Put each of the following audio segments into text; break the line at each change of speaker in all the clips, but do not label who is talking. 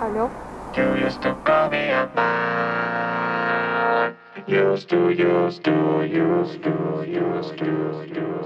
Алло.
You used to call me a man. Used to, used to, used to, used to, used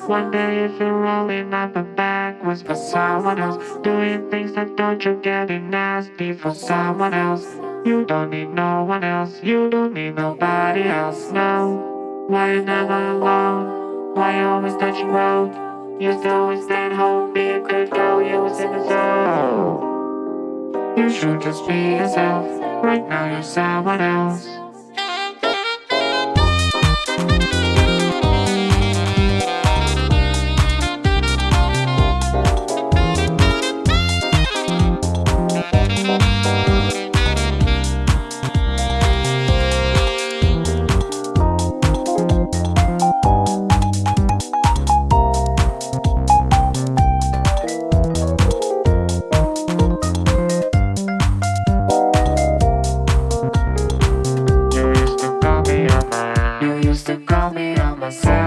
One day if you're rolling up and backwards for someone else, doing things that don't you getting nasty for someone else. You don't need no one else, you don't need nobody else, no. Why you never alone? Why you always touching road? Used to always stand home, be a good girl, you was in the zone. You should just be yourself, right now you're someone else. You used to call me on myself.